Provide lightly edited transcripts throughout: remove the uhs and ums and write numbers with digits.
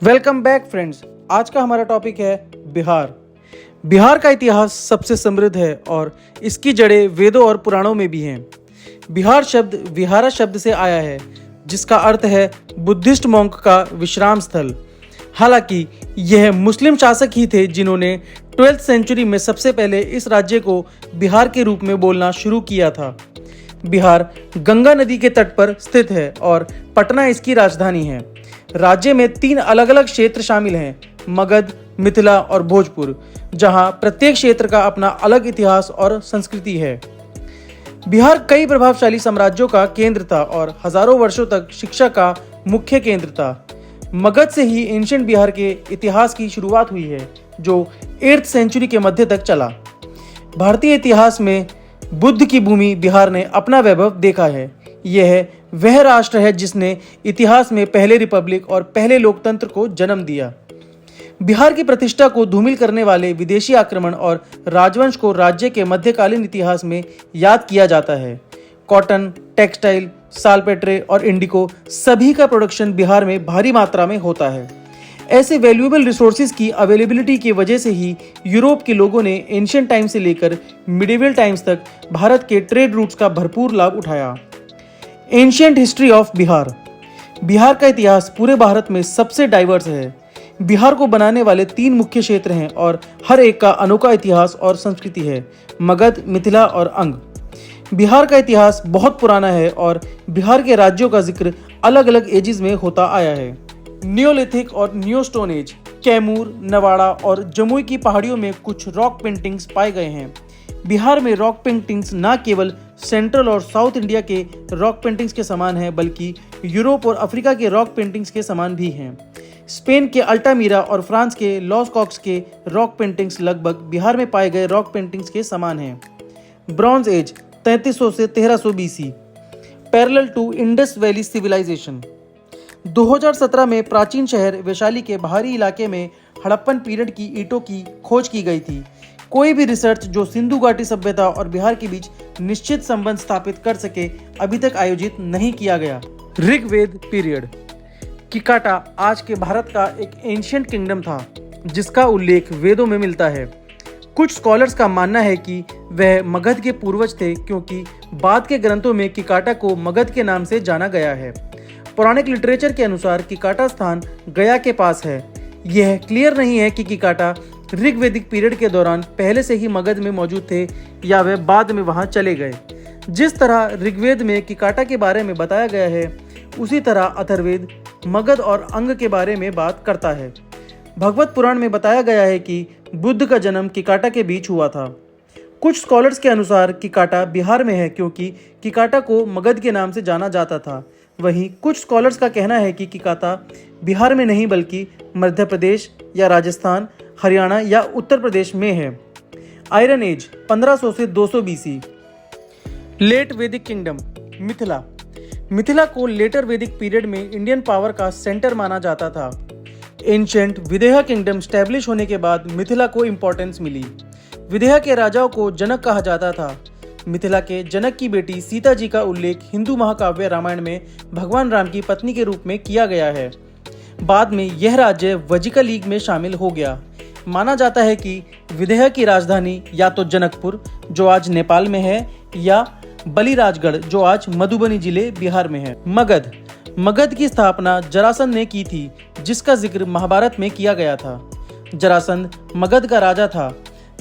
Welcome back friends. आज का हमारा टॉपिक है बिहार। बिहार का इतिहास सबसे समृद्ध है और इसकी जड़ें वेदों और पुराणों में भी हैं। बिहार शब्द विहारा शब्द से आया है, जिसका अर्थ है बुद्धिस्ट मॉन्क का विश्राम स्थल। हालांकि यह मुस्लिम शासक ही थे जिन्होंने 12th सेंचुरी में सबसे पहले इस राज्य को बिहार के रूप में बोलना शुरू किया था। बिहार गंगा नदी के तट पर स्थित है और पटना इसकी राजधानी है। राज्य में 3 अलग अलग क्षेत्र शामिल हैं, मगध, मिथिला और भोजपुर, जहां प्रत्येक क्षेत्र का अपना अलग इतिहास और संस्कृति है। बिहार कई प्रभावशाली साम्राज्यों का केंद्र था और हजारों वर्षों तक शिक्षा का मुख्य केंद्र था। मगध से ही एंशिएंट बिहार के इतिहास की शुरुआत हुई है, जो 8th सेंचुरी के मध्य तक चला। भारतीय इतिहास में बुद्ध की भूमि बिहार ने अपना वैभव देखा है। यह वह राष्ट्र है जिसने इतिहास में पहले रिपब्लिक और पहले लोकतंत्र को जन्म दिया। बिहार की प्रतिष्ठा को धूमिल करने वाले विदेशी आक्रमण और राजवंश को राज्य के मध्यकालीन इतिहास में याद किया जाता है। कॉटन, टेक्सटाइल, सालपेट्रे और इंडिको सभी का प्रोडक्शन बिहार में भारी मात्रा में होता है। ऐसे वैल्यूएबल रिसोर्सेज की अवेलेबिलिटी की वजह से ही यूरोप के लोगों ने एंशिएंट टाइम से लेकर मिडिवल टाइम्स तक भारत के ट्रेड रूट्स का भरपूर लाभ उठाया। Ancient history of Bihar. Bihar का इतिहास पूरे भारत में सबसे डाइवर्स है। बिहार को बनाने वाले 3 मुख्य क्षेत्र हैं और हर एक का अनोखा इतिहास और संस्कृति है: मगध, मिथिला और अंग। बिहार का इतिहास बहुत पुराना है और बिहार के राज्यों का जिक्र अलग अलग एजेस में होता आया है। नियोलिथिक और new stone age, Kaimur, Nawada और जमुई की पहाड़ियों में कुछ रॉक पेंटिंग्स पाए गए हैं। बिहार में रॉक पेंटिंग्स न केवल सेंट्रल और साउथ इंडिया के रॉक पेंटिंग्स के समान हैं, बल्कि यूरोप और अफ्रीका के रॉक पेंटिंग्स के समान भी हैं। स्पेन के अल्टामीरा और फ्रांस के लॉस कॉक्स के रॉक पेंटिंग्स लगभग बिहार में पाए गए रॉक पेंटिंग्स के समान हैं। ब्रॉन्ज एज 3300 से 1300 BC, parallel to Indus valley civilization. 2017 में प्राचीन शहर वैशाली के बाहरी इलाके में हड़प्पन पीरियड की ईंटों की खोज की गई थी। कोई भी रिसर्च जो सिंधु घाटी सभ्यता और बिहार के बीच निश्चित संबंध स्थापित कर सके अभी तक आयोजित नहीं किया गया। ऋग्वेद पीरियड। किकाटा आज के भारत का एक एंशिएंट किंगडम था, जिसका उल्लेख वेदों में मिलता है। कुछ स्कॉलर्स का मानना है कि वह मगध के पूर्वज थे, क्योंकि बाद के ग्रंथों में किकाटा को मगध के नाम से जाना गया है। पौराणिक लिटरेचर के अनुसार किकाटा स्थान गया के पास है। यह क्लियर नहीं है कि किकाटा ऋग्वेदिक पीरियड के दौरान पहले से ही मगध में मौजूद थे या वे बाद में वहां चले गए। जिस तरह ऋग्वेद में किकाटा के बारे में बताया गया है, उसी तरह अथर्ववेद मगध और अंग के बारे में बात करता है। भगवत पुराण में बताया गया है कि बुद्ध का जन्म किकाटा के बीच हुआ था। कुछ स्कॉलर्स के अनुसार किकाटा बिहार में है, क्योंकि किकाटा को मगध के नाम से जाना जाता था। वहीं कुछ स्कॉलर्स का कहना है कि किकाटा बिहार में नहीं बल्कि मध्य प्रदेश या राजस्थान, हरियाणा या उत्तर प्रदेश में है। आयरन एज 1500 से 200 BC। लेट वैदिक किंगडम मिथिला। मिथिला को लेटर वैदिक पीरियड में इंडियन पावर का सेंटर माना जाता था। एंशिएंट विदेहा किंगडम स्टैब्लिश होने के बाद मिथिला को इंपॉर्टेंस मिली। विदेहा के राजाओं को जनक कहा जाता था। मिथिला के जनक की बेटी सीता जी का उल्लेख हिंदू महाकाव्य रामायण में भगवान राम की पत्नी के रूप में किया गया है। बाद में यह राज्य वज्जिका लीग में शामिल हो गया। माना जाता है कि विदेहा की राजधानी या तो जनकपुर, जो आज नेपाल में है, या बलिराजगढ़, जो आज मधुबनी जिले बिहार में है। मगध। मगध की स्थापना जरासंध ने की थी, जिसका जिक्र महाभारत में किया गया था। जरासंध मगध का राजा था।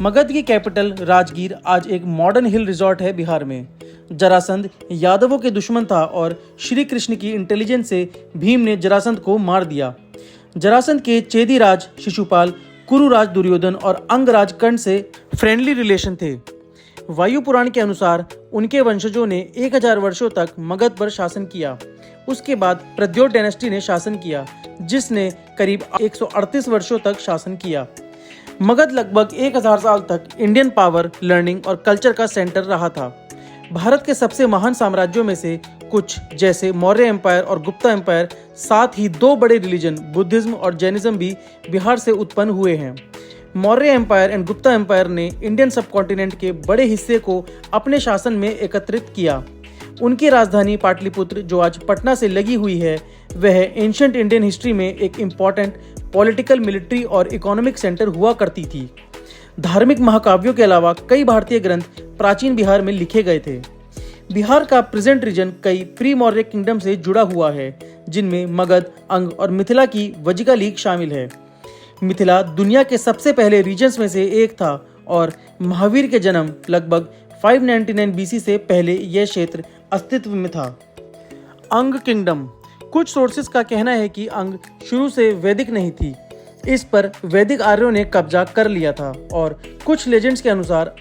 मगध की कैपिटल राजगीर आज एक मॉडर्न हिल रिजॉर्ट है बिहार में। जरासंध यादवों के दुश्मन था और श्री कृष्ण की इंटेलिजेंस से भीम ने जरासंध को मार दिया। जरासंध के चेदी राज शिशुपाल, कुरुराज दुर्योधन और अंगराज कर्ण से फ्रेंडली रिलेशन थे। वायु पुराण के अनुसार उनके वंशजों ने 1000 वर्षों तक मगध पर शासन किया। उसके बाद प्रद्योत डायनेस्टी ने शासन किया, जिसने करीब 138 वर्षों तक शासन किया। मगध लगभग 1000 साल तक इंडियन पावर, लर्निंग और कल्चर का सेंटर रहा था। भारत के सबसे महान साम्राज्यों में से कुछ, जैसे मौर्य एम्पायर और गुप्ता एम्पायर, साथ ही 2 बड़े रिलीजन बुद्धिज्म और जैनिज्म भी बिहार से उत्पन्न हुए हैं। Maurya empire and Gupta empire ने इंडियन सबकॉन्टिनेंट के बड़े हिस्से को अपने शासन में एकत्रित किया। उनकी राजधानी पाटलिपुत्र, जो आज पटना से लगी हुई है, वह एंशिएंट इंडियन हिस्ट्री में एक इम्पॉर्टेंट पॉलिटिकल, मिलिट्री और इकोनॉमिक सेंटर हुआ करती थी। धार्मिक महाकाव्यों के अलावा कई भारतीय ग्रंथ प्राचीन बिहार में लिखे गए थे। बिहार का प्रेजेंट रीजन कई प्री मौर्य किंगडम से जुड़ा हुआ है, जिनमें मगध, अंग और मिथिला की वज्जिका लीग शामिल है। मिथिला दुनिया के सबसे पहले रीजन्स में से एक था और महावीर के जन्म लगभग 599 बीसी से पहले यह क्षेत्र अस्तित्व में था। अंग किंगडम। कुछ सोर्सेस का कहना है कि अंग शुरू से वैदिक नहीं थी, इस पर वैदिक आर्यों ने कब्जा कर लिया था, और कुछ लेजेंड्स के अनुसार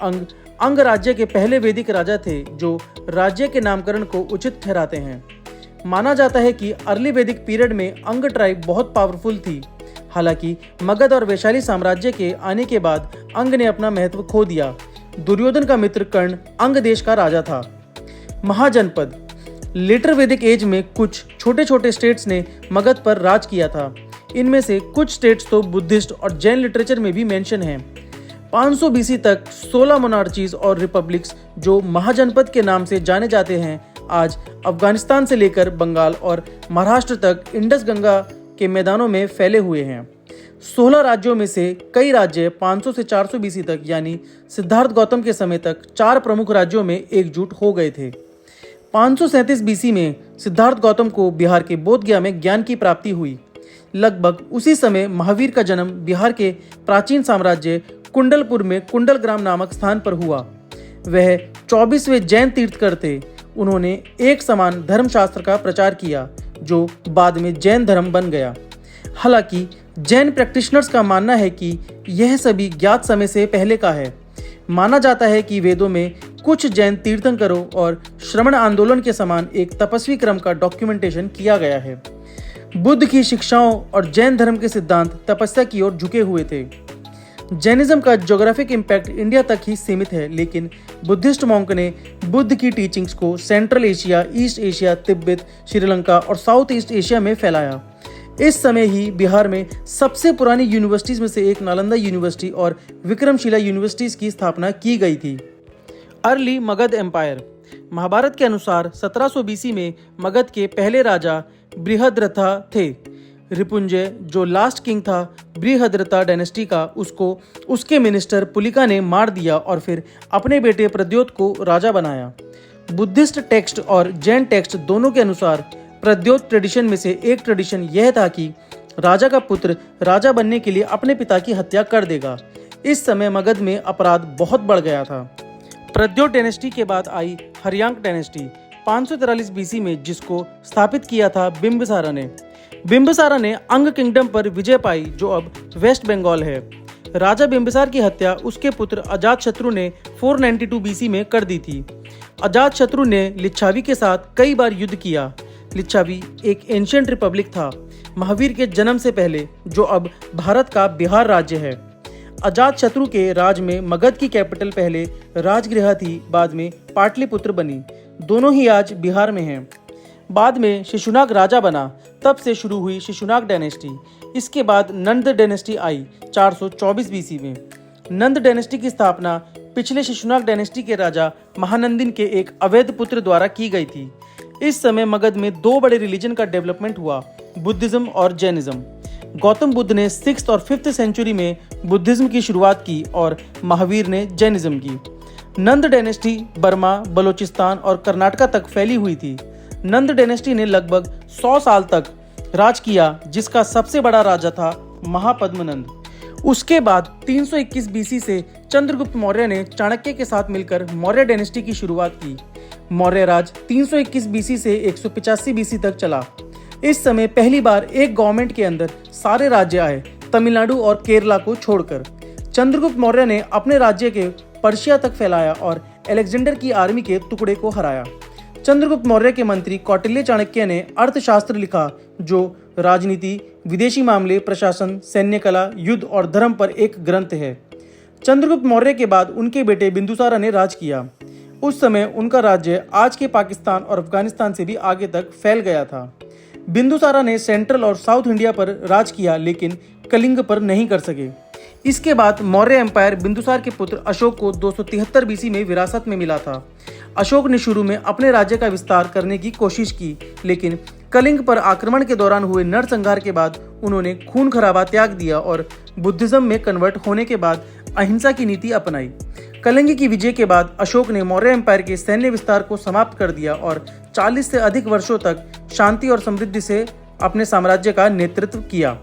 अंग राज्य के पहले वैदिक राजा थे, जो राज्य के नामकरण को उचित ठहराते हैं। माना जाता है कि अर्ली वैदिक पीरियड में अंग ट्राइब बहुत पावरफुल थी। हालांकि मगध और वैशाली साम्राज्य के आने के बाद अंग ने अपना महत्व खो दिया। दुर्योधन का मित्र कर्ण अंग देश का राजा था। महाजनपद। लेटर वैदिक एज में कुछ छोटे छोटे स्टेट्स ने मगध पर राज किया था। इनमें से कुछ स्टेट्स तो बुद्धिस्ट और जैन लिटरेचर में भी मेंशन हैं। 500 बीसी तक 16 मोनार्चीज और रिपब्लिक्स, जो महाजनपद के नाम से जाने जाते हैं, आज अफगानिस्तान से लेकर बंगाल और महाराष्ट्र तक इंडस गंगा के मैदानों में फैले हुए हैं। 16 राज्यों में से कई राज्य 500 से 400 बीसी तक, यानी सिद्धार्थ गौतम के समय तक, 4 प्रमुख राज्यों में एकजुट हो गए थे। 537 बीसी में सिद्धार्थ गौतम को बिहार के बोध गया में ज्ञान की प्राप्ति हुई। लगभग उसी समय महावीर का जन्म बिहार के प्राचीन साम्राज्य कुंडलपुर में कुंडल ग्राम नामक स्थान पर हुआ। वह 24वें जैन तीर्थकर थे। उन्होंने एक समान धर्मशास्त्र का प्रचार किया, जो बाद में जैन धर्म बन गया। हालांकि जैन प्रैक्टिशनर्स का मानना है कि यह सभी ज्ञात समय से पहले का है। माना जाता है कि वेदों में कुछ जैन तीर्थंकरों और श्रमण आंदोलन के समान एक तपस्वी क्रम का डॉक्यूमेंटेशन किया गया है। बुद्ध की शिक्षाओं और जैन धर्म के सिद्धांत तपस्या की ओर झुके हुए थे। जैनिज्म का ज्योग्राफिक इम्पैक्ट इंडिया तक ही सीमित है, लेकिन बुद्धिस्ट मॉन्क ने बुद्ध की टीचिंग्स को central Asia, east Asia, Tibet, Sri Lanka और साउथ ईस्ट एशिया में फैलाया। इस समय ही बिहार में सबसे पुरानी यूनिवर्सिटीज में से एक नालंदा यूनिवर्सिटी और विक्रमशिला यूनिवर्सिटीज की स्थापना की गई थी। Early Magadh empire. महाभारत के अनुसार 1700 बीसी में मगध के पहले राजा बृहद्रथा थे। रिपुंजय, जो लास्ट किंग था बृहद्रथा डायनेस्टी का, उसको उसके मिनिस्टर पुलिका ने मार दिया और फिर अपने बेटे प्रद्योत को राजा बनाया। बुद्धिस्ट टेक्स्ट और जैन टेक्स्ट दोनों के अनुसार प्रद्योत ट्रेडिशन में से एक ट्रेडिशन यह था कि राजा का पुत्र राजा बनने के लिए अपने पिता की हत्या कर देगा। इस समय मगध में अपराध बहुत बढ़ गया था। प्रद्योत डायनेस्टी के बाद आई हर्यांक डायनेस्टी 543 बीसी में, जिसको स्थापित किया था बिंबिसारा ने। बिंबिसारा ने अंग किंगडम पर विजय पाई, जो अब वेस्ट बंगाल है। राजा बिंबिसार की हत्या उसके पुत्र अजातशत्रु ने 492 बीसी में कर दी थी। अजातशत्रु ने लिच्छावी के साथ कई बार युद्ध किया। लिच्छावी एक एंशिएंट रिपब्लिक था महावीर के जन्म से पहले, जो अब भारत का बिहार राज्य है। अजातशत्रु के राज में मगध की कैपिटल पहले राजगृह थी, बाद में पाटलिपुत्र बनी। दोनों ही आज बिहार में हैं। बाद में शिशुनाग राजा बना, तब से शुरू हुई शिशुनाग डायनेस्टी। इसके बाद नंद डायनेस्टी आई 424 बीसी में। नंद डायनेस्टी की स्थापना पिछले शिशुनाग डायनेस्टी के राजा महानंदिन के एक अवैध पुत्र द्वारा की गई थी। इस समय मगध में 2 बड़े रिलीजन का डेवलपमेंट हुआ, बुद्धिज्म और जैनिज्म। गौतम बुद्ध ने 6th और 5th सेंचुरी में बुद्धिज्म की शुरुआत की और महावीर ने जैनिज्म की। नंद डायनेस्टी बर्मा, बलोचिस्तान और कर्नाटका तक फैली हुई थी। नंद डायनेस्टी ने लगभग 100 साल तक राज किया, जिसका सबसे बड़ा राजा था महापद्मनंद। उसके बाद 321 बीसी से चंद्रगुप्त मौर्य ने चाणक्य के साथ मिलकर मौर्य डायनेस्टी की शुरुआत की। मौर्य राज 321 बीसी से 185 बीसी तक चला। इस समय पहली बार एक गवर्नमेंट के अंदर सारे राज्य आए, तमिलनाडु और केरला को छोड़कर। चंद्रगुप्त मौर्य ने अपने राज्य के पर्शिया तक फैलाया और अलेक्जेंडर की आर्मी के टुकड़े को हराया। चंद्रगुप्त मौर्य के मंत्री कौटिल्य चाणक्य ने अर्थशास्त्र लिखा, जो राजनीति, विदेशी मामले, प्रशासन, सैन्य कला, युद्ध और धर्म पर एक ग्रंथ है। चंद्रगुप्त मौर्य के बाद उनके बेटे बिंदुसारा ने राज किया। उस समय उनका राज्य आज के पाकिस्तान और अफगानिस्तान से भी आगे तक फैल गया था। बिंदुसारा ने सेंट्रल और साउथ इंडिया पर राज किया, लेकिन कलिंग पर नहीं कर सके। इसके बाद मौर्य एम्पायर बिंदुसार के पुत्र अशोक को 273 बीसी में विरासत में मिला था। अशोक ने शुरू में अपने राज्य का विस्तार करने की कोशिश की, लेकिन कलिंग पर आक्रमण के दौरान हुए नरसंहार के बाद उन्होंने खून खराबा त्याग दिया और बुद्धिज्म में कन्वर्ट होने के बाद अहिंसा की नीति अपनाई। कलिंग की विजय के बाद अशोक ने मौर्य एम्पायर के सैन्य विस्तार को समाप्त कर दिया और 40 से अधिक वर्षों तक शांति और समृद्धि से अपने साम्राज्य का नेतृत्व किया।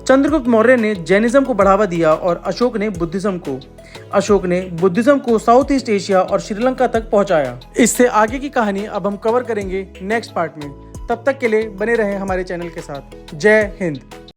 चंद्रगुप्त मौर्य ने जैनिज्म को बढ़ावा दिया और अशोक ने बुद्धिज्म को साउथ ईस्ट एशिया और श्रीलंका तक पहुंचाया। इससे आगे की कहानी अब हम कवर करेंगे नेक्स्ट पार्ट में। तब तक के लिए बने रहें हमारे चैनल के साथ। जय हिंद।